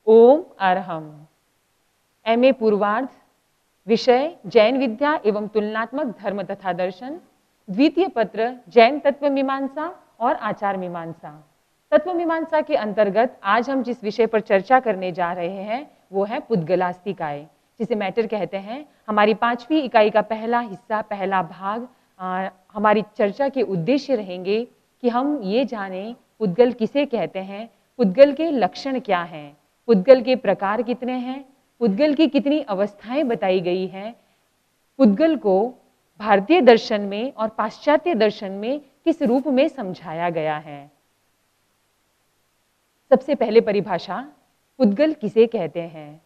ओम Arham. MA पूर्वार्ध, विषय जैन विद्या एवं तुलनात्मक धर्म तथा दर्शन, द्वितीय पत्र जैन तत्व मीमांसा और आचार मीमांसा। तत्व मीमांसा के अंतर्गत आज हम जिस विषय पर चर्चा करने जा रहे हैं वो है पुद्गलास्तिकाय, जिसे मैटर कहते हैं। हमारी 5वीं इकाई का पहला हिस्सा, पहला भाग, हमारी चर्चा के उद्देश्य रहेंगे कि हम ये जानें पुद्गल किसे कहते हैं, पुद्गल के लक्षण क्या हैं, पुद्गल के प्रकार कितने हैं, पुद्गल की कितनी अवस्थाएं बताई गई हैं, पुद्गल को भारतीय दर्शन में और पाश्चात्य दर्शन में किस रूप में समझाया गया है। सबसे पहले परिभाषा, पुद्गल किसे कहते हैं।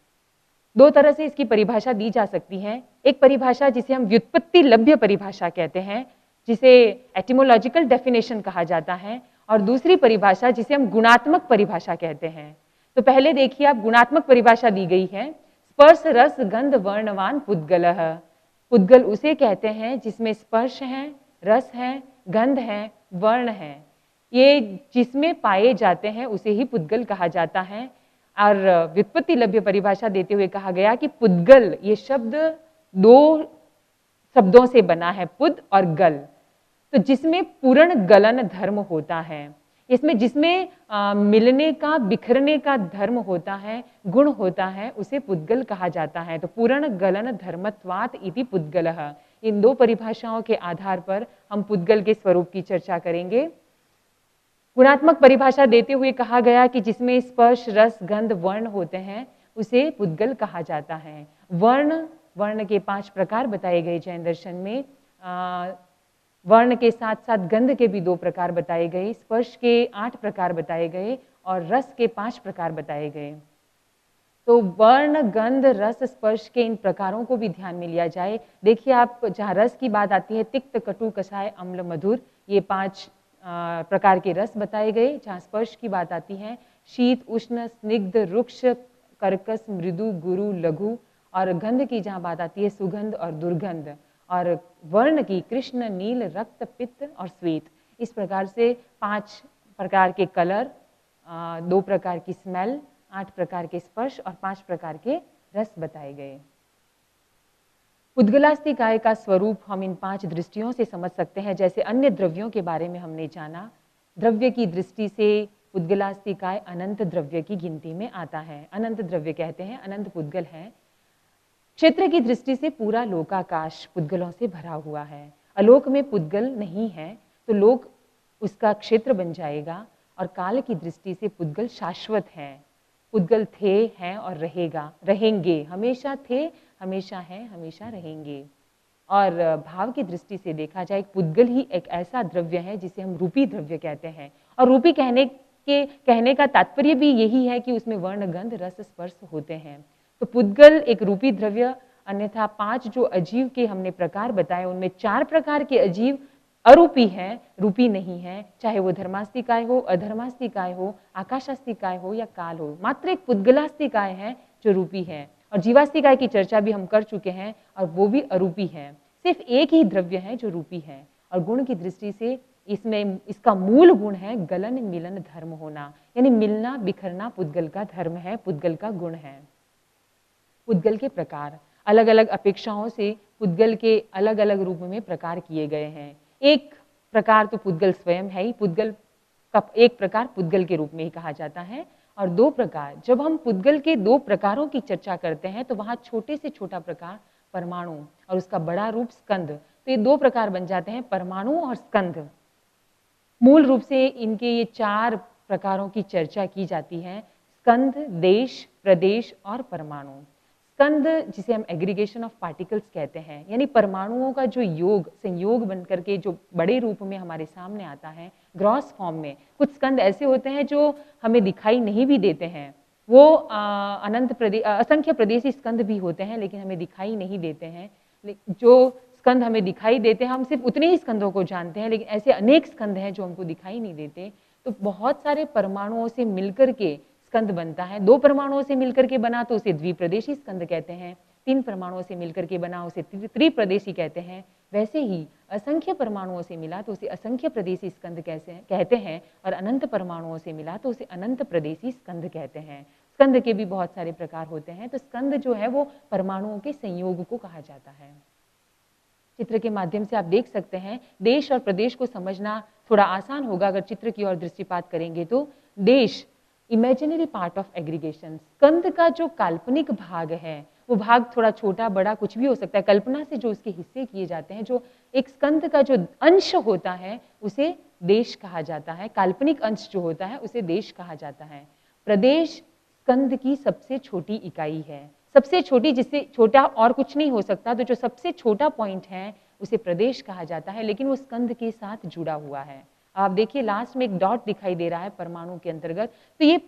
दो तरह से इसकी परिभाषा दी जा सकती है। एक परिभाषा जिसे हम व्युत्पत्ति लभ्य परिभाषा कहते हैं, जिसे एटिमोलॉजिकल डेफिनेशन कहा जाता है, और दूसरी परिभाषा जिसे हम गुणात्मक परिभाषा कहते हैं। तो पहले देखिए, आप गुणात्मक परिभाषा दी गई है, स्पर्श रस गंध वर्णवान पुद्गलः। पुद्गल उसे कहते हैं जिसमें स्पर्श है, रस है, गंध है, वर्ण है, ये जिसमें पाए जाते हैं उसे ही पुद्गल कहा जाता है। और व्युत्पत्ति लभ्य परिभाषा देते हुए कहा गया कि पुद्गल ये शब्द दो शब्दों से बना है, पुद और गल। तो जिसमें पूर्ण गलन धर्म होता है, इसमें जिसमें मिलने का बिखरने का धर्म होता है, गुण होता है, उसे पुद्गल कहा जाता है। तो पूर्ण गलन धर्मत्वात् इति पुद्गलः। इन दो परिभाषाओं के आधार पर हम पुद्गल के स्वरूप की चर्चा करेंगे। गुणात्मक परिभाषा देते हुए कहा गया कि जिसमें स्पर्श रस गंध वर्ण होते हैं उसे पुद्गल कहा जाता है। वर्ण के 5 प्रकार बताए गए जैन दर्शन में। वर्ण के साथ साथ गंध के भी 2 प्रकार बताए गए, स्पर्श के 8 प्रकार बताए गए और रस के 5 प्रकार बताए गए। तो वर्ण गंध रस स्पर्श के इन प्रकारों को भी ध्यान में लिया जाए। देखिए, आप जहाँ रस की बात आती है, तिक्त कटु कषाय अम्ल मधुर, ये 5 प्रकार के रस बताए गए। जहाँ स्पर्श की बात आती है, शीत उष्ण स्निग्ध रुक्ष कर्कश मृदु गुरु लघु, और गंध की जहाँ बात आती है, सुगंध और दुर्गंध, और वर्ण की कृष्ण नील रक्त पित्त और श्वेत। इस प्रकार से 5 प्रकार के कलर, 2 प्रकार की स्मेल, 8 प्रकार के स्पर्श और 5 प्रकार के रस बताए गए। पुद्गलास्तिकाय का स्वरूप हम इन 5 दृष्टियों से समझ सकते हैं। जैसे अन्य द्रव्यों के बारे में हमने जाना, द्रव्य की दृष्टि से पुद्गलास्तिकाय अनंत द्रव्य की गिनती में आता है। अनंत द्रव्य कहते हैं, अनंत पुद्गल है। क्षेत्र की दृष्टि से पूरा लोकाकाश पुद्गलों से भरा हुआ है। अलोक में पुद्गल नहीं है तो लोक उसका क्षेत्र बन जाएगा। और काल की दृष्टि से पुद्गल शाश्वत है। पुद्गल थे, हैं और रहेंगे, हमेशा थे, हमेशा हैं, हमेशा रहेंगे। और भाव की दृष्टि से देखा जाए, पुद्गल ही एक ऐसा द्रव्य है जिसे हम रूपी द्रव्य कहते हैं। और रूपी कहने का तात्पर्य भी यही है कि उसमें वर्ण गंध रस स्पर्श होते हैं। तो पुद्गल एक रूपी द्रव्य। अन्यथा 5 जो अजीव के हमने प्रकार बताए, उनमें 4 प्रकार के अजीव अरूपी हैं, रूपी नहीं है। चाहे वो धर्मास्तिकाय हो, अधर्मास्तिकाय हो, आकाशास्तिकाय हो या काल हो। मात्र एक पुद्गलास्तिकाय है जो रूपी है। और जीवास्तिकाय की चर्चा भी हम कर चुके हैं और वो भी अरूपी है। सिर्फ एक ही द्रव्य है जो रूपी है। और गुण की दृष्टि से इसका मूल गुण है गलन मिलन धर्म होना, यानी मिलना बिखरना पुद्गल का धर्म है, पुद्गल का गुण है। पुद्गल के प्रकार, अलग अलग अपेक्षाओं से पुद्गल के अलग अलग रूप में प्रकार किए गए हैं। एक प्रकार तो पुद्गल स्वयं है ही, पुद्गल का एक प्रकार पुद्गल के रूप में ही कहा जाता है। और 2 प्रकार, जब हम पुद्गल के 2 प्रकारों की चर्चा करते हैं तो वहाँ छोटे से छोटा प्रकार परमाणु और उसका बड़ा रूप स्कंद, तो ये 2 प्रकार बन जाते हैं, परमाणु और स्कंद। मूल रूप से इनके ये 4 प्रकारों की चर्चा की जाती है, स्कंद, देश, प्रदेश और परमाणु। स्कंद जिसे हम एग्रीगेशन ऑफ पार्टिकल्स कहते हैं, यानी परमाणुओं का जो संयोग बनकर के जो बड़े रूप में हमारे सामने आता है, ग्रॉस फॉर्म में। कुछ स्कंद ऐसे होते हैं जो हमें दिखाई नहीं भी देते हैं, वो असंख्य प्रदेशी स्कंद भी होते हैं लेकिन हमें दिखाई नहीं देते हैं। जो स्कंद हमें दिखाई देते हैं, हम सिर्फ उतने ही स्कंदों को जानते हैं, लेकिन ऐसे अनेक स्कंद हैं जो हमको दिखाई नहीं देते। तो बहुत सारे परमाणुओं से मिलकर के स्कंद बनता है। 2 परमाणुओं से मिलकर के बना तो उसे द्विप्रदेशी स्कंद कहते हैं। 3 परमाणुओं से मिलकर के बना उसे त्रिप्रदेशी कहते हैं। वैसे ही असंख्य परमाणुओं से मिला तो उसे असंख्य प्रदेशी स्कंद कहते हैं, और अनंत परमाणुओं से मिला तो उसे अनंत प्रदेशी स्कंद कहते हैं। स्कंद के भी बहुत सारे प्रकार होते हैं। तो स्कंद जो है वो परमाणुओं के संयोग को कहा जाता है। चित्र के माध्यम से आप देख सकते हैं, देश और प्रदेश को समझना थोड़ा आसान होगा अगर चित्र की ओर दृष्टिपात करेंगे तो। देश इमेजिनरी पार्ट ऑफ एग्रीगेशन, स्कंद का जो काल्पनिक भाग है वो भाग थोड़ा छोटा बड़ा कुछ भी हो सकता है, कल्पना से जो उसके हिस्से किए जाते हैं, जो एक स्कंद का जो अंश होता है उसे देश कहा जाता है, काल्पनिक अंश जो होता है उसे देश कहा जाता है। प्रदेश स्कंद की सबसे छोटी इकाई है, सबसे छोटी, जिससे छोटा और कुछ नहीं हो सकता, तो जो सबसे छोटा पॉइंट है उसे प्रदेश कहा जाता है, लेकिन वो स्कंद के साथ जुड़ा हुआ है। आप देखिए लास्ट में एक डॉट दिखाई दे रहा है परमाणु के अंतर्गत, तो ये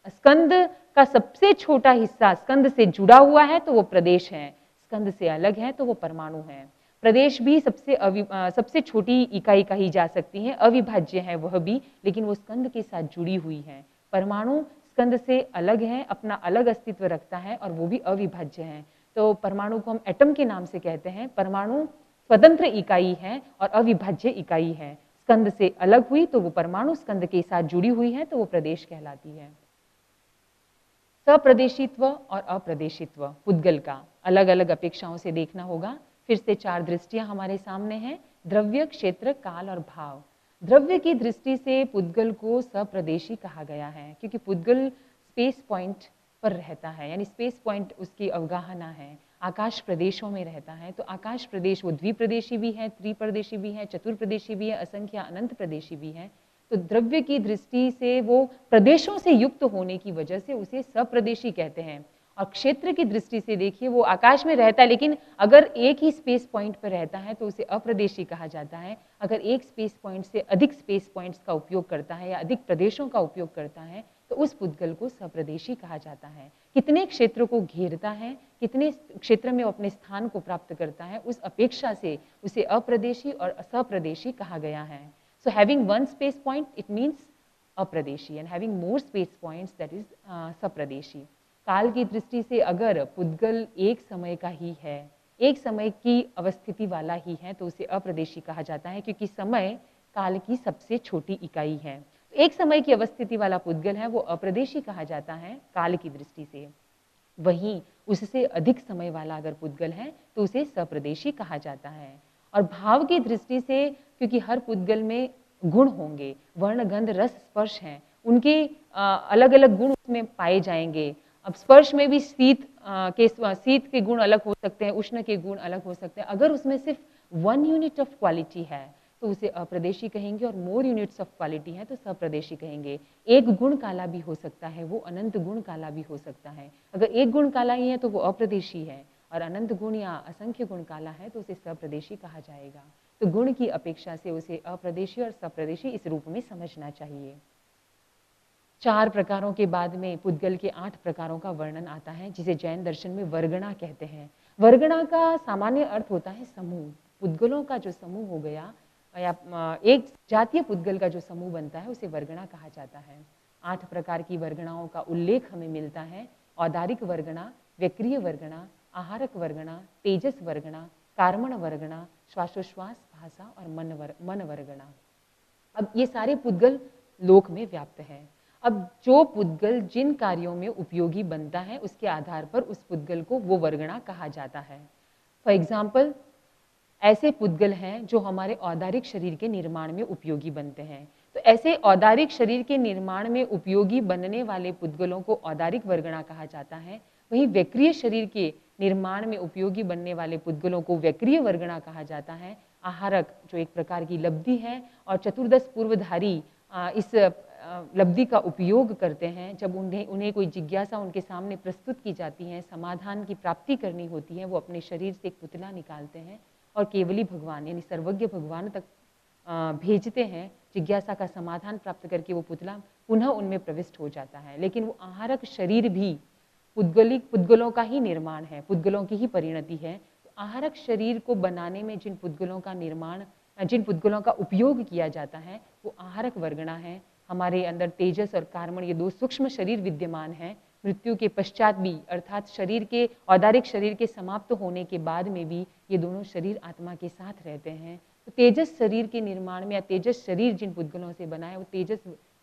स्कंद का सबसे छोटा हिस्सा स्कंद से जुड़ा हुआ है तो वो प्रदेश है, स्कंद से अलग है तो वो परमाणु है। प्रदेश भी सबसे छोटी इकाई कही जा सकती है, अविभाज्य है वह भी, लेकिन वो स्कंद के साथ जुड़ी हुई है। परमाणु स्कंद से अलग है, अपना अलग अस्तित्व रखता है और वो भी अविभाज्य है। तो परमाणु को हम एटम के नाम से कहते हैं। परमाणु स्वतंत्र इकाई है और अविभाज्य इकाई है। स्कंद से अलग हुई तो वो परमाणु, स्कंद के साथ जुड़ी हुई है तो वो प्रदेश कहलाती है। सप्रदेशित्व और अप्रदेशित्व पुद्गल का अलग अलग अपेक्षाओं से देखना होगा। फिर से 4 दृष्टियां हमारे सामने हैं, द्रव्य, क्षेत्र, काल और भाव। द्रव्य की दृष्टि से पुद्गल को सप्रदेशी कहा गया है क्योंकि पुद्गल स्पेस पॉइंट पर रहता है, यानी स्पेस पॉइंट उसकी अवगाहना है, आकाश प्रदेशों में रहता है। तो आकाश प्रदेश वो द्विप्रदेशी भी है, त्रिप्रदेशी भी है, चतुर्प्रदेशी भी है, असंख्य अनंत प्रदेशी भी है। तो द्रव्य की दृष्टि से वो प्रदेशों से युक्त होने की वजह से उसे सप्रदेशी कहते हैं। और क्षेत्र की दृष्टि से देखिए वो आकाश में रहता है, लेकिन अगर एक ही स्पेस पॉइंट पर रहता है तो उसे अप्रदेशी कहा जाता है। अगर एक स्पेस पॉइंट से अधिक स्पेस पॉइंट्स का उपयोग करता है या अधिक प्रदेशों का उपयोग करता है तो उस पुद्गल को सप्रदेशी कहा जाता है। कितने क्षेत्र को घेरता है, कितने क्षेत्र में वो अपने स्थान को प्राप्त करता है, उस अपेक्षा से उसे अप्रदेशी और सप्रदेशी कहा गया है। So having one space point, it means अप्रदेशी, and having more space points, that is सप्रदेशी। काल की दृष्टि से अगर पुद्गल एक समय का ही है, एक समय की अवस्थिति वाला ही है तो उसे अप्रदेशी कहा जाता है क्योंकि समय काल की सबसे छोटी इकाई है। एक समय की अवस्थिति वाला पुद्गल है वो अप्रदेशी कहा जाता है काल की दृष्टि से। वहीं उससे अधिक समय वाला अगर पुद्गल है तो उसे सप्रदेशी कहा जाता है। और भाव की दृष्टि से क्योंकि हर पुद्गल में गुण होंगे, वर्ण, गंध, रस, स्पर्श हैं, उनके अलग अलग गुण उसमें पाए जाएंगे। अब स्पर्श में भी शीत के गुण अलग हो सकते हैं, उष्ण के गुण अलग हो सकते हैं। अगर उसमें सिर्फ 1 यूनिट ऑफ क्वालिटी है तो उसे अप्रदेशी कहेंगे, और मोर यूनिट्स ऑफ क्वालिटी है तो सप्रदेशी कहेंगे। एक गुण काला भी हो सकता है, वो अनंत गुण काला भी हो सकता है। अगर एक गुण काला ही है तो वो अप्रदेशी है, और अनंत गुण या असंख्य गुण काला है तो उसे सप्रदेशी कहा जाएगा। तो गुण की अपेक्षा से उसे अप्रदेशी और सप्रदेशी इस रूप में समझना चाहिए। 4 प्रकारों के बाद में पुद्गल के 8 प्रकारों का वर्णन आता है, जिसे जैन दर्शन में वर्गणा कहते हैं। वर्गणा का सामान्य अर्थ होता है समूह। पुद्गलों का जो समूह हो गया या एक जातीय पुद्गल का जो समूह बनता है उसे वर्गणा कहा जाता है। 8 प्रकार की वर्गणाओं का उल्लेख हमें मिलता है। औदारिक वर्गणा, व्यक्रिय वर्गणा, आहारक वर्गणा, तेजस वर्गणा, कार्मण वर्गणा, श्वासोश्वास, भाषा और मन वर्गणा। अब ये सारे पुद्गल लोक में व्याप्त हैं। अब जो पुद्गल जिन कार्यों में उपयोगी बनता है उसके आधार पर उस पुद्गल को वो वर्गणा कहा जाता है। फॉर एग्जाम्पल, ऐसे पुद्गल हैं जो हमारे औदारिक शरीर के निर्माण में उपयोगी बनते हैं। तो ऐसे औदारिक शरीर के निर्माण में उपयोगी बनने वाले पुद्गलों को औदारिक वर्गणा कहा जाता है। वहीं व्यक्रिय शरीर के निर्माण में उपयोगी बनने वाले पुद्गलों को व्यक्रिय वर्गणा कहा जाता है। आहारक जो एक प्रकार की लब्धि है और चतुर्दश पूर्वधारी इस लब्धि का उपयोग करते हैं। जब उन्हें कोई जिज्ञासा उनके सामने प्रस्तुत की जाती है, समाधान की प्राप्ति करनी होती है, वो अपने शरीर से एक पुतला निकालते हैं और केवली भगवान यानी सर्वज्ञ भगवान तक भेजते हैं। जिज्ञासा का समाधान प्राप्त करके वो पुतला पुनः उनमें प्रविष्ट हो जाता है। लेकिन वो आहारक शरीर भी पुद्गलों का ही निर्माण है, पुद्गलों की ही परिणति है। तो आहारक शरीर को बनाने में जिन पुद्गलों का निर्माण, जिन पुद्गलों का उपयोग किया जाता है वो आहारक वर्गणा है। हमारे अंदर तेजस और कार्मण ये 2 सूक्ष्म शरीर विद्यमान हैं। मृत्यु के पश्चात भी, अर्थात शरीर के औदारिक शरीर के समाप्त होने के बाद में भी ये दोनों शरीर आत्मा के साथ रहते हैं। तो तेजस शरीर के निर्माण में या तेजस शरीर जिन पुद्गलों से बना है वो तेजस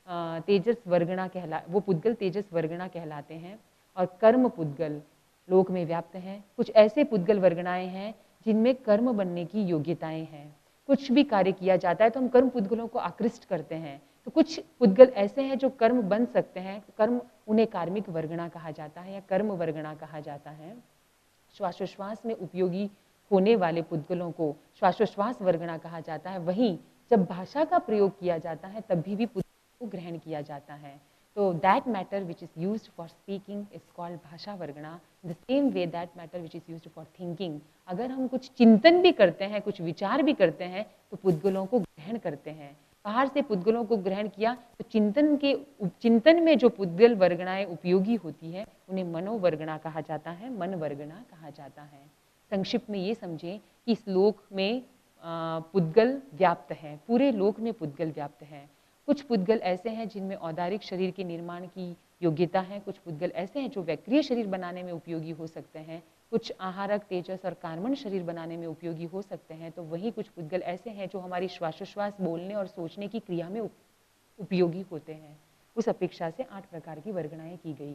तेजस वर्गणा वो पुद्गल तेजस वर्गणा कहलाते हैं, और कर्म पुद्गल लोक में व्याप्त हैं। कुछ ऐसे पुद्गल वर्गणाएं हैं जिनमें कर्म बनने की योग्यताएं हैं। कुछ भी कार्य किया जाता है तो हम कर्म पुद्गलों को आकृष्ट करते हैं। तो कुछ पुद्गल ऐसे हैं जो कर्म बन सकते हैं, कर्म उन्हें कार्मिक वर्गणा कहा जाता है या कर्म वर्गणा कहा जाता है। श्वासोश्वास में उपयोगी होने वाले पुद्गलों को श्वासोश्वास वर्गणा कहा जाता है। वहीं जब भाषा का प्रयोग किया जाता है तब भी पुद्गल को ग्रहण किया जाता है। तो that matter which is used for speaking is called भाषा वर्गणा। The same way that matter which is used for thinking, अगर हम कुछ चिंतन भी करते हैं, कुछ विचार भी करते हैं तो पुद्गलों को ग्रहण करते हैं। बाहर से पुद्गलों को ग्रहण किया तो चिंतन में जो पुद्गल वर्गणाएं उपयोगी होती है उन्हें मनोवर्गणा कहा जाता है, मन वर्गणा कहा जाता है। संक्षिप्त में ये समझें कि इस लोक में पुद्गल व्याप्त हैं, पूरे लोक में पुद्गल व्याप्त हैं। कुछ पुद्गल ऐसे हैं जिनमें औदारिक शरीर के निर्माण की योग्यता है, कुछ पुद्गल ऐसे हैं जो वैक्रिय शरीर बनाने में उपयोगी हो सकते हैं, कुछ आहारक, तेजस और कार्मण शरीर बनाने में उपयोगी हो सकते हैं। तो वही कुछ पुद्गल ऐसे हैं जो हमारी श्वासोश्वास, बोलने और सोचने की क्रिया में उपयोगी होते हैं। उस अपेक्षा से 8 प्रकार की वर्गणाएं की गई।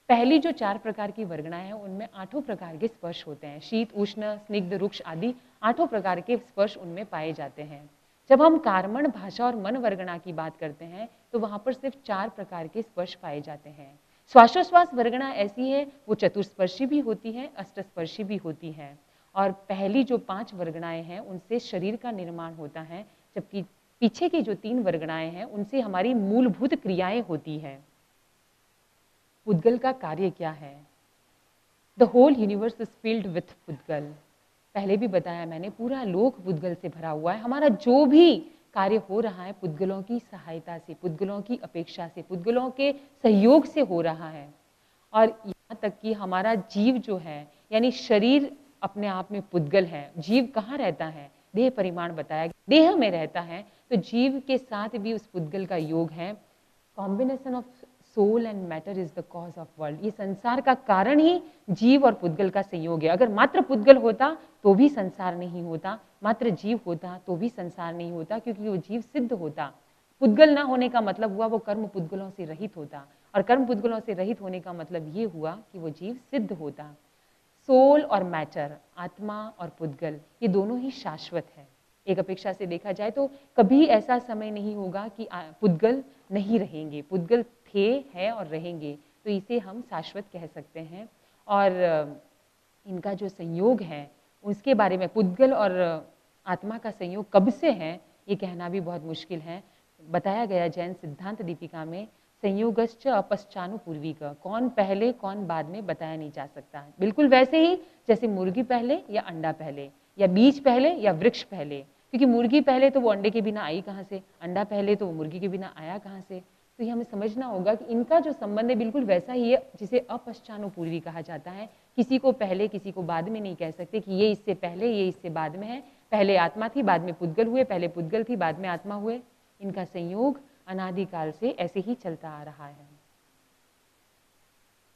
पहली जो 4 प्रकार की वर्गणाएं हैं उनमें 8 प्रकार के स्पर्श होते हैं। शीत, उष्ण, स्निग्ध, रुक्ष आदि 8 प्रकार के स्पर्श उनमें पाए जाते हैं। जब हम कार्मण, भाषा और मन वर्गणा की बात करते हैं तो वहां पर सिर्फ 4 प्रकार के स्पर्श पाए जाते हैं। श्वासोश्वास वर्गणा ऐसी है, वो चतुस्पर्शी भी होती है, अष्टस्पर्शी भी होती है। और पहली जो 5 वर्गणाएं हैं उनसे शरीर का निर्माण होता है, जबकि पीछे की जो 3 वर्गणाएं हैं उनसे हमारी मूलभूत क्रियाएं होती हैं। पुद्गल का कार्य क्या है? The whole universe is filled with pudgala. पहले भी बताया मैंने, पूरा लोक पुद्गल से भरा हुआ है। हमारा जो भी कार्य हो रहा है पुद्गलों की सहायता से, पुद्गलों की अपेक्षा से, पुद्गलों के सहयोग से हो रहा है। और यहाँ तक कि हमारा जीव जो है, यानी शरीर अपने आप में पुद्गल है। जीव कहाँ रहता है? देह परिमाण बताया गया, देह में रहता है। तो जीव के साथ भी उस पुद्गल का योग है। Combination of soul and matter is the cause of world. ये संसार का कारण ही जीव और पुद्गल का संयोग है। अगर मात्र पुद्गल होता तो भी संसार नहीं होता, मात्र जीव होता तो भी संसार नहीं होता, क्योंकि वो जीव सिद्ध होता। पुद्गल ना होने का मतलब हुआ वो कर्म पुद्गलों से रहित होता, और कर्म पुद्गलों से रहित होने का मतलब ये हुआ कि वो जीव सिद्ध होता। सोल और मैटर, आत्मा और पुद्गल, ये दोनों ही शाश्वत है। एक अपेक्षा से देखा जाए तो कभी ऐसा समय नहीं होगा कि पुद्गल नहीं रहेंगे। पुद्गल थे, है और रहेंगे, तो इसे हम शाश्वत कह सकते हैं। और इनका जो संयोग है उसके बारे में, पुद्गल और आत्मा का संयोग कब से है ये कहना भी बहुत मुश्किल है। बताया गया जैन सिद्धांत दीपिका में, संयोगश्च अपश्चानुपूर्विक, कौन पहले कौन बाद में बताया नहीं जा सकता। बिल्कुल वैसे ही जैसे मुर्गी पहले या अंडा पहले, या बीज पहले या वृक्ष पहले, क्योंकि मुर्गी पहले तो वो अंडे के बिना आई कहाँ से, अंडा पहले तो वो मुर्गी के बिना आया कहाँ से। तो ये हमें समझना होगा कि इनका जो संबंध है बिल्कुल वैसा ही है जिसे अपश्चानुपूर्वी कहा जाता है। किसी को पहले किसी को बाद में नहीं कह सकते कि ये इससे पहले ये इससे बाद में है। पहले आत्मा थी, बाद में पुद्गल हुए, पहले पुद्गल थी, बाद में आत्मा हुए। इनका संयोग अनादिकाल से ऐसे ही चलता आ रहा है।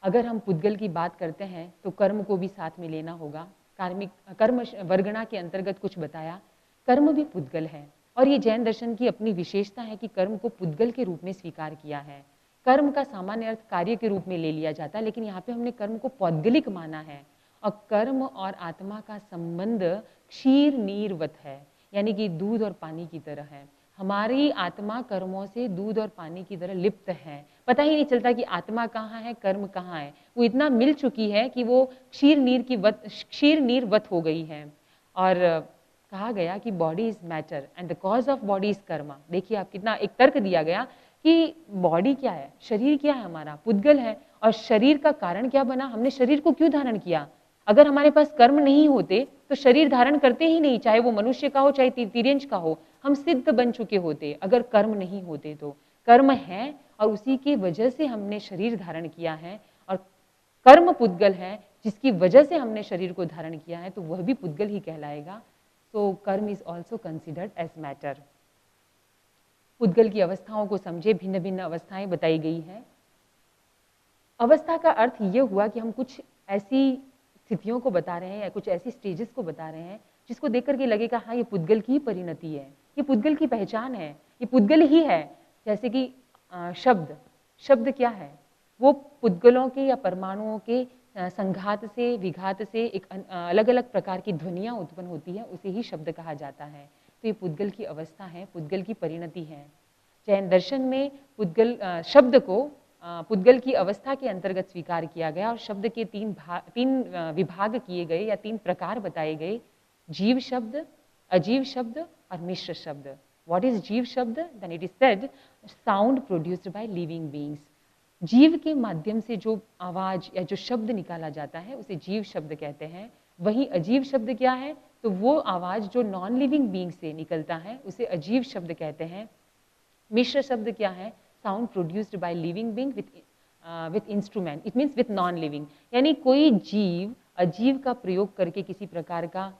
अगर हम पुद्गल की बात करते हैं तो कर्म को भी साथ में लेना होगा। कर्म वर्गणा के अंतर्गत कुछ बताया, कर्म भी पुद्गल है। और ये जैन दर्शन की अपनी विशेषता है कि कर्म को पुद्गल के रूप में स्वीकार किया है। कर्म का सामान्य अर्थ कार्य के रूप में ले लिया जाता है, लेकिन यहाँ पे हमने कर्म को पौद्गलिक माना है। और कर्म और आत्मा का संबंध क्षीर नीरवत है, यानी कि दूध और पानी की तरह है। हमारी आत्मा कर्मों से दूध और पानी की तरह लिप्त है। पता ही नहीं चलता कि आत्मा कहाँ है, कर्म कहाँ है। वो इतना मिल चुकी है कि वो क्षीर नीरवत हो गई है। और कहा गया कि body is matter and the cause of body is कर्म। देखिए आप, कितना एक तर्क दिया गया कि बॉडी क्या है, शरीर क्या है, हमारा पुद्गल है। और शरीर का कारण क्या बना, हमने शरीर को क्यों धारण किया। अगर हमारे पास कर्म नहीं होते तो शरीर धारण करते ही नहीं, चाहे वो मनुष्य का हो चाहे तिर्यंच का हो, हम सिद्ध बन चुके होते अगर कर्म नहीं होते। तो कर्म है और उसी की वजह से हमने शरीर धारण किया है, और कर्म पुद्गल है जिसकी वजह से हमने शरीर को धारण किया है, तो वह भी पुद्गल ही कहलाएगा। So karma is also considered as matter. पुद्गल की अवस्थाओं को समझे, भिन्न भिन्न अवस्थाएं बताई गई हैं। अवस्था का अर्थ ये हुआ कि हम कुछ ऐसी स्थितियों को बता रहे हैं या कुछ ऐसी स्टेजेस को बता रहे हैं जिसको देख करके लगेगा हाँ ये पुद्गल की परिणति है, ये पुद्गल की पहचान है, ये पुद्गल ही है। जैसे कि शब्द, शब्द क्या है? वो पुद्गलों के या परमाणुओं के संघात से, विघात से एक अलग-अलग प्रकार की ध्वनियाँ उत्पन्न होती है, उसे ही शब्द कहा जाता है। तो ये पुद्गल की अवस्था है, पुद्गल की परिणति है। जैन दर्शन में पुद्गल शब्द को पुद्गल की अवस्था के अंतर्गत स्वीकार किया गया और शब्द के तीन विभाग किए गए या 3 प्रकार बताए गए, जीव शब्द, अजीव शब्द और मिश्र शब्द। What is जीव शब्द? Then it is said sound produced by living beings. जीव के माध्यम से जो आवाज या जो शब्द निकाला जाता है उसे जीव शब्द कहते हैं। वही अजीव शब्द क्या है? तो वो आवाज जो नॉन लिविंग बीइंग से निकलता है उसे अजीव शब्द कहते हैं। मिश्र शब्द क्या है? Sound produced by living being with instrument, it means with non living, यानी कोई जीव अजीव का प्रयोग करके किसी प्रकार का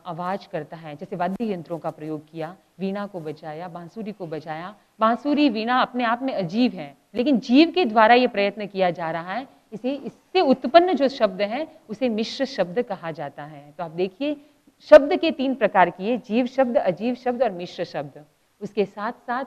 आवाज करता है। जैसे वाद्य यंत्रों का प्रयोग किया, वीणा को बजाया, बांसुरी को बजाया। बांसुरी, वीणा अपने आप में अजीव है, लेकिन जीव के द्वारा ये प्रयत्न किया जा रहा है, इससे उत्पन्न जो शब्द है उसे मिश्र शब्द कहा जाता है। तो आप देखिए शब्द के 3 प्रकार किए, जीव शब्द, अजीव शब्द और मिश्र शब्द। उसके साथ साथ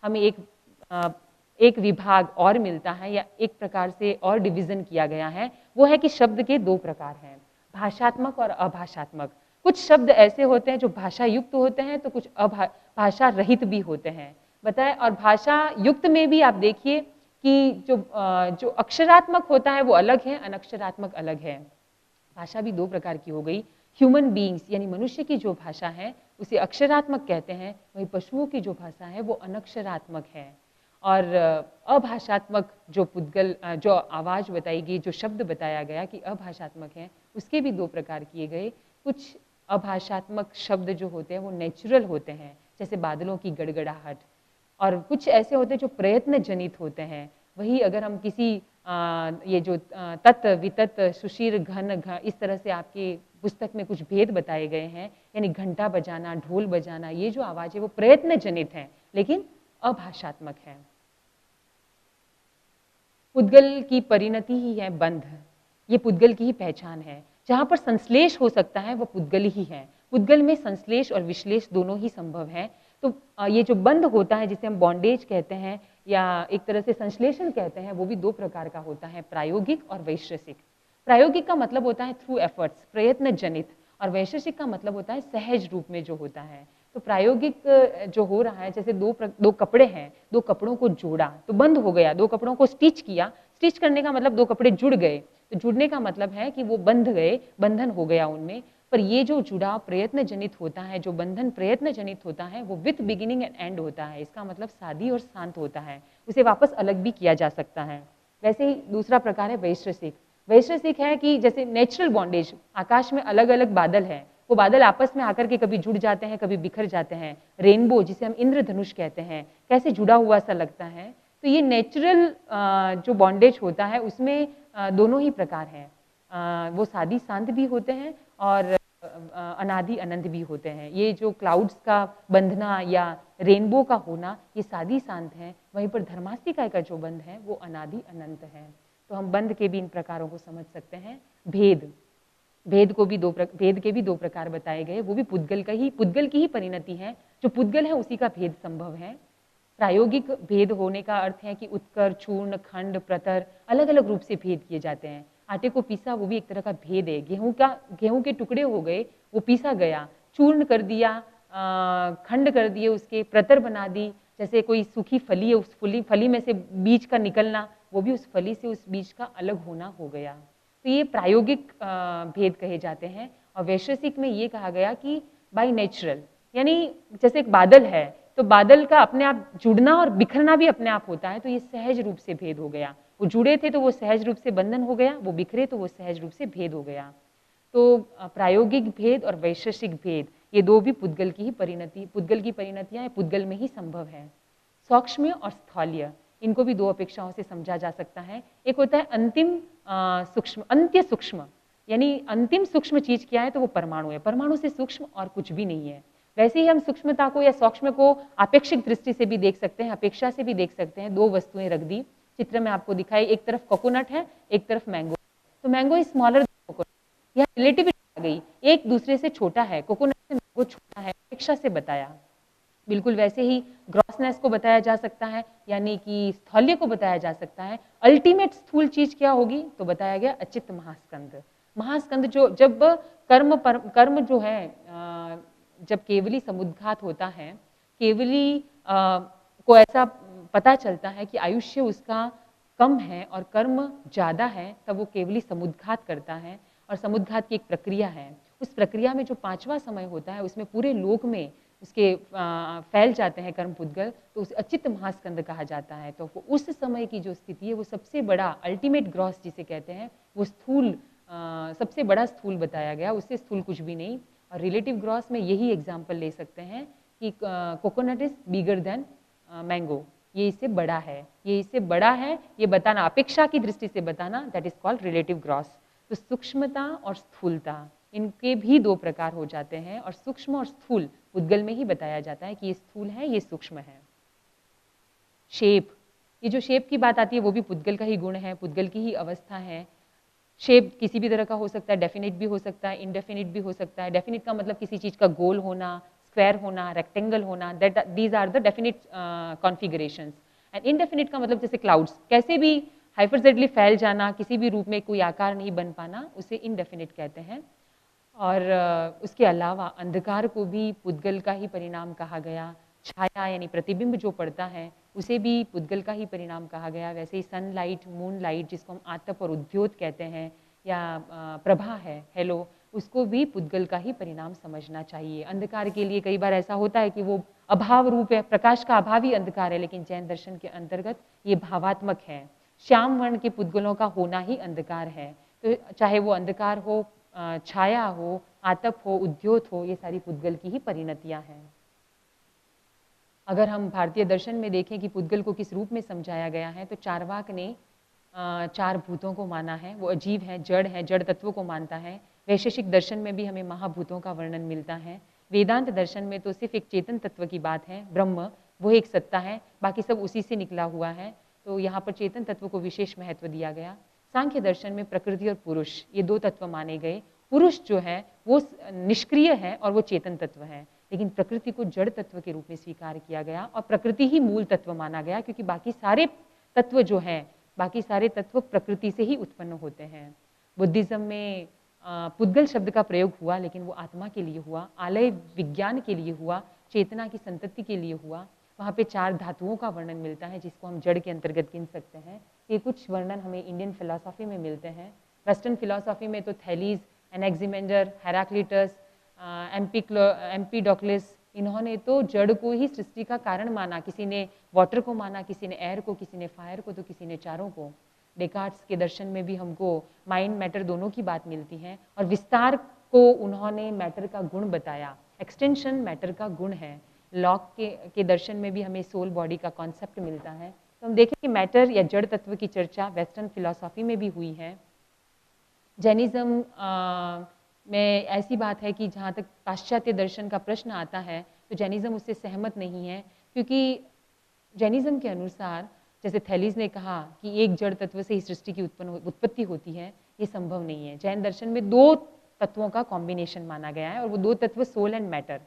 हमें एक विभाग और मिलता है या एक प्रकार से और डिवीजन किया गया है, वो है कि शब्द के 2 प्रकार हैं, भाषात्मक और अभाषात्मक। कुछ शब्द ऐसे होते हैं जो भाषा युक्त होते हैं, तो कुछ भाषा रहित भी होते हैं, बताए। और भाषा युक्त में भी आप देखिए कि जो अक्षरात्मक होता है वो अलग है, अनक्षरात्मक अलग है। भाषा भी 2 प्रकार की हो गई। ह्यूमन बीइंग्स यानी मनुष्य की जो भाषा है उसे अक्षरात्मक कहते हैं, वही पशुओं की जो भाषा है वो अनक्षरात्मक है। और अभाषात्मक जो पुद्गल जो आवाज़ बताई गई, जो शब्द बताया गया कि अभाषात्मक है, उसके भी 2 प्रकार किए गए। कुछ अभाषात्मक शब्द जो होते हैं वो नेचुरल होते हैं, जैसे बादलों की गड़गड़ाहट, और कुछ ऐसे होते हैं जो प्रयत्न जनित होते हैं। वही अगर हम किसी ये जो तत् वितत सुशीर घन इस तरह से आपके पुस्तक में कुछ भेद बताए गए हैं, यानी घंटा बजाना, ढोल बजाना, ये जो आवाज़ है वो प्रयत्न जनित है लेकिन अभाषात्मक है। पुद्गल की परिणति ही है बंध, ये पुद्गल की ही पहचान है। जहाँ पर संश्लेष हो सकता है वो पुद्गल ही है। पुद्गल में संश्लेष और विश्लेष दोनों ही संभव है। तो ये जो बंध होता है जिसे हम बॉन्डेज कहते हैं या एक तरह से संश्लेषण कहते हैं, वो भी 2 प्रकार का होता है, प्रायोगिक और वैशेषिक। प्रायोगिक का मतलब होता है थ्रू एफर्ट्स, प्रयत्न जनित, और वैशेषिक का मतलब होता है सहज रूप में जो होता है। तो प्रायोगिक जो हो रहा है, जैसे दो कपड़े हैं, 2 कपड़ों को जोड़ा तो बंद हो गया, 2 कपड़ों को स्टिच किया, स्टिच करने का मतलब 2 कपड़े जुड़ गए, तो जुड़ने का मतलब है कि वो बंध गए, बंधन हो गया उनमें। पर ये जो जुड़ाव प्रयत्न जनित होता है, जो बंधन प्रयत्न जनित होता है, वो विथ बिगिनिंग एंड एंड होता है। इसका मतलब सादी और शांत होता है, उसे वापस अलग भी किया जा सकता है। वैसे ही दूसरा प्रकार है वैश्रसिक। वैश्रसिक है कि जैसे नेचुरल बॉन्डेज, आकाश में अलग अलग बादल हैं, वो बादल आपस में आकर के कभी जुड़ जाते हैं, कभी बिखर जाते हैं। रेनबो जिसे हम इंद्रधनुष कहते हैं, कैसे जुड़ा हुआ सा लगता है। तो ये नेचुरल जो बॉन्डेज होता है उसमें दोनों ही प्रकार हैं, वो सादी शांत भी होते हैं और अनादि अनंत भी होते हैं। ये जो क्लाउड्स का बंधना या रेनबो का होना ये सादी शांत है, वहीं पर धर्मास्तिका का जो बंध है वो अनादि अनंत है। तो हम बंध के भी इन प्रकारों को समझ सकते हैं। भेद के भी 2 प्रकार बताए गए, वो भी पुद्गल की ही परिणति है। जो पुद्गल है उसी का भेद संभव है। प्रायोगिक भेद होने का अर्थ है कि उत्कर, चूर्ण, खंड, प्रतर अलग अलग रूप से भेद किए जाते हैं। आटे को पीसा, वो भी एक तरह का भेद है। गेहूं के टुकड़े हो गए, वो पीसा गया, चूर्ण कर दिया, खंड कर दिए, उसके प्रतर बना दी। जैसे कोई सूखी फली है, उस फली में से बीज का निकलना, वो भी उस फली से उस बीज का अलग होना हो गया। तो ये प्रायोगिक भेद कहे जाते हैं। और वैशेषिक में ये कहा गया कि बाय नेचुरल, यानी जैसे एक बादल है तो बादल का अपने आप जुड़ना और बिखरना भी अपने आप होता है, तो ये सहज रूप से भेद हो गया। वो जुड़े थे तो वो सहज रूप से बंधन हो गया, वो बिखरे तो वो सहज रूप से भेद हो गया। तो प्रायोगिक भेद और वैशेषिक भेद ये 2 भी पुद्गल की परिणतियां पुद्गल में ही संभव है। सूक्ष्म और स्थौल्य, इनको भी 2 अपेक्षाओं से समझा जा सकता है। एक होता है अंतिम सूक्ष्म, अंत्य सूक्ष्म, यानी अंतिम सूक्ष्म चीज क्या है तो वो परमाणु है। परमाणु से सूक्ष्म और कुछ भी नहीं है। वैसे ही हम सूक्ष्मता को या सूक्ष्म को आपेक्षिक दृष्टि से भी देख सकते हैं, अपेक्षा से भी देख सकते हैं। 2 वस्तुएं रख दी, चित्र में आपको दिखाई, एक तरफ कोकोनट है, एक तरफ मैंगो। तो mango is smaller than coconut, यहाँ रिलेटिविटी आ गई, एक दूसरे से छोटा है, कोकोनट से मैंगो छोटा है, अपेक्षा से बताया। बिल्कुल वैसे ही ग्रॉसनेस को बताया जा सकता है, यानी कि स्थौल्य को बताया जा सकता है। अल्टीमेट स्थूल चीज क्या होगी, तो बताया गया अचित्त महास्कंद। महास्कंद जो जब कर्म जो है जब केवली समुद्घात होता है, केवली को ऐसा पता चलता है कि आयुष्य उसका कम है और कर्म ज्यादा है, तब वो केवली समुद्घात करता है। और समुद्घात की एक प्रक्रिया है, उस प्रक्रिया में जो 5वां समय होता है उसमें पूरे लोक में उसके फैल जाते हैं कर्म पुद्गल, तो उसे अचित्त महास्कंद कहा जाता है। तो वो उस समय की जो स्थिति है वो सबसे बड़ा अल्टीमेट ग्रॉस जिसे कहते हैं, वो स्थूल सबसे बड़ा स्थूल बताया गया, उससे स्थूल कुछ भी नहीं। और रिलेटिव ग्रॉस में यही एग्जाम्पल ले सकते हैं कि coconut is bigger than mango, ये इससे बड़ा है, ये इससे बड़ा है, ये बताना अपेक्षा की दृष्टि से बताना, that is called relative gross. तो सूक्ष्मता और स्थूलता इनके भी 2 प्रकार हो जाते हैं, और सूक्ष्म और स्थूल पुद्गल में ही बताया जाता है कि ये स्थूल है, ये सूक्ष्म है। शेप, ये जो शेप की बात आती है वो भी पुद्गल का ही गुण है, पुद्गल की ही अवस्था है। शेप किसी भी तरह का हो सकता है, डेफिनिट भी हो सकता है, इनडेफिनिट भी हो सकता है। डेफिनिट का मतलब किसी चीज का गोल होना, स्क्वायर होना, रेक्टेंगल होना, that these are the definite configurations. And indefinite का मतलब जैसे क्लाउड्स कैसे भी हाइपरजेडली फैल जाना, किसी भी रूप में कोई आकार नहीं बन पाना, उसे इनडेफिनिट कहते हैं। और उसके अलावा अंधकार को भी पुद्गल का ही परिणाम कहा गया। छाया यानी प्रतिबिंब जो पड़ता है उसे भी पुद्गल का ही परिणाम कहा गया। वैसे ही सनलाइट, मून लाइट जिसको हम आतप और उद्योत कहते हैं, या प्रभा है, हेलो, उसको भी पुद्गल का ही परिणाम समझना चाहिए। अंधकार के लिए कई बार ऐसा होता है कि वो अभाव रूप है, प्रकाश का अभाव ही अंधकार है, लेकिन जैन दर्शन के अंतर्गत ये भावात्मक है। श्याम वर्ण के पुद्गलों का होना ही अंधकार है। तो चाहे वो अंधकार हो, छाया हो, आतप हो, उद्योत हो, ये सारी पुद्गल की ही परिणतियां हैं। अगर हम भारतीय दर्शन में देखें कि पुद्गल को किस रूप में समझाया गया है, तो चारवाक ने 4 भूतों को माना है, वो अजीब है, जड़ तत्वों को मानता है। वैशेषिक दर्शन में भी हमें महाभूतों का वर्णन मिलता है। वेदांत दर्शन में तो सिर्फ एक चेतन तत्व की बात है, ब्रह्म, वो एक सत्ता है, बाकी सब उसी से निकला हुआ है। तो यहाँ पर चेतन तत्व को विशेष महत्व दिया गया। सांख्य दर्शन में प्रकृति और पुरुष, ये 2 तत्व माने गए। पुरुष जो है वो निष्क्रिय है और वो चेतन तत्व है, लेकिन प्रकृति को जड़ तत्व के रूप में स्वीकार किया गया और प्रकृति ही मूल तत्व माना गया, क्योंकि बाकी सारे तत्व जो हैं, बाकी सारे तत्व प्रकृति से ही उत्पन्न होते हैं। बुद्धिज्म में पुद्गल शब्द का प्रयोग हुआ, लेकिन वो आत्मा के लिए हुआ, आलय विज्ञान के लिए हुआ, चेतना की संतति के लिए हुआ। वहाँ पे 4 धातुओं का वर्णन मिलता है जिसको हम जड़ के अंतर्गत गिन सकते हैं। ये कुछ वर्णन हमें इंडियन फिलॉसफी में मिलते हैं। वेस्टर्न फिलॉसफी में तो थैलीज, एनेक्सिमेंडर, हेराक्लिटस, एम्पीडोक्लिस, इन्होंने तो जड़ को ही सृष्टि का कारण माना। किसी ने वाटर को माना, किसी ने एयर को, किसी ने फायर को, तो किसी ने चारों को। डेकार्ट्स के दर्शन में भी हमको माइंड मैटर दोनों की बात मिलती है, और विस्तार को उन्होंने मैटर का गुण बताया, एक्सटेंशन मैटर का गुण है। लॉक के दर्शन में भी हमें सोल बॉडी का कॉन्सेप्ट मिलता है। तो हम देखें कि मैटर या जड़ तत्व की चर्चा वेस्टर्न फिलॉसफी में भी हुई है। जैनिज्म में ऐसी बात है कि जहाँ तक पाश्चात्य दर्शन का प्रश्न आता है, तो जैनिज्म उससे सहमत नहीं है, क्योंकि जैनिज्म के अनुसार, जैसे थैलीज ने कहा कि एक जड़ तत्व से ही सृष्टि की उत्पत्ति होती है, ये संभव नहीं है। जैन दर्शन में 2 तत्वों का कॉम्बिनेशन माना गया है, और वो 2 तत्व सोल एंड मैटर,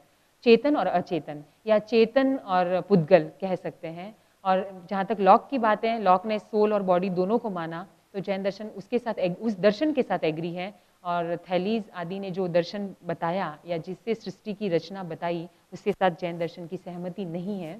चेतन और अचेतन, या चेतन और पुद्गल कह सकते हैं। और जहाँ तक लॉक की बात है, लॉक ने सोल और बॉडी दोनों को माना, तो जैन दर्शन उसके साथ उस दर्शन के साथ एग्री है। और थैलीज आदि ने जो दर्शन बताया या जिससे सृष्टि की रचना बताई, उसके साथ जैन दर्शन की सहमति नहीं है।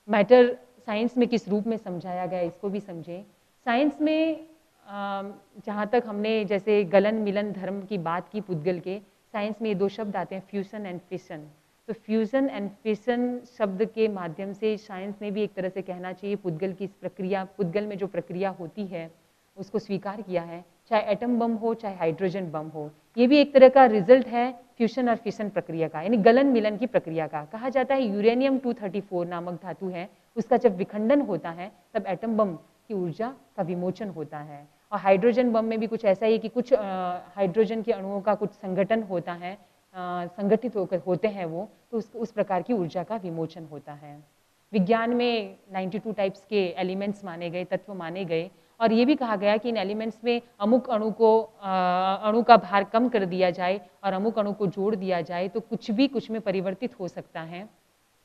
मैटर साइंस में किस रूप में समझाया गया, इसको भी समझें। साइंस में जहाँ तक हमने जैसे गलन मिलन धर्म की बात की पुद्गल के, साइंस में ये 2 शब्द आते हैं, फ्यूजन एंड फिशन। तो फ्यूजन एंड फिशन शब्द के माध्यम से साइंस ने भी एक तरह से कहना चाहिए पुद्गल की इस प्रक्रिया, पुद्गल में जो प्रक्रिया होती है उसको स्वीकार किया है। चाहे एटम बम हो, चाहे हाइड्रोजन बम हो, ये भी एक तरह का रिजल्ट है फ्यूशन और फिशन प्रक्रिया का, यानी गलन मिलन की प्रक्रिया का। कहा जाता है यूरेनियम 234 नामक धातु है, उसका जब विखंडन होता है तब एटम बम की ऊर्जा का विमोचन होता है। और हाइड्रोजन बम में भी कुछ ऐसा ही है कि कुछ हाइड्रोजन के अणुओं का कुछ संगठन होता है, संगठित होते हैं वो, तो उस प्रकार की ऊर्जा का विमोचन होता है। विज्ञान में 92 टाइप्स के एलिमेंट्स माने गए, तत्व माने गए, और ये भी कहा गया कि इन एलिमेंट्स में अमुक अणु का भार कम कर दिया जाए और अमुक अणु को जोड़ दिया जाए तो कुछ भी कुछ में परिवर्तित हो सकता है।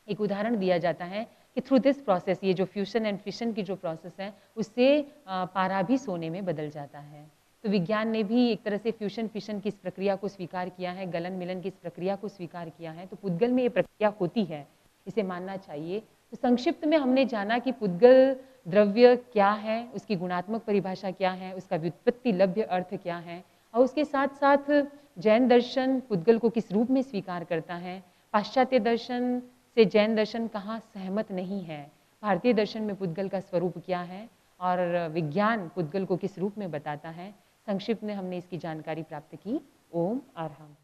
एक उदाहरण दिया जाता है कि थ्रू दिस प्रोसेस, ये जो फ्यूशन एंड फिशन की जो प्रोसेस है, उससे पारा भी सोने में बदल जाता है। तो विज्ञान ने भी एक तरह से फ्यूशन फिशन की इस प्रक्रिया को स्वीकार किया है, गलन मिलन की इस प्रक्रिया को स्वीकार किया है। तो पुद्गल में ये प्रक्रिया होती है, इसे मानना चाहिए। तो संक्षिप्त में हमने जाना कि पुद्गल द्रव्य क्या है, उसकी गुणात्मक परिभाषा क्या है, उसका व्युत्पत्ति लभ्य अर्थ क्या है, और उसके साथ साथ जैन दर्शन पुद्गल को किस रूप में स्वीकार करता है, पाश्चात्य दर्शन से जैन दर्शन कहाँ सहमत नहीं है, भारतीय दर्शन में पुद्गल का स्वरूप क्या है, और विज्ञान पुद्गल को किस रूप में बताता है। संक्षिप्त में हमने इसकी जानकारी प्राप्त की। ओम अरहम।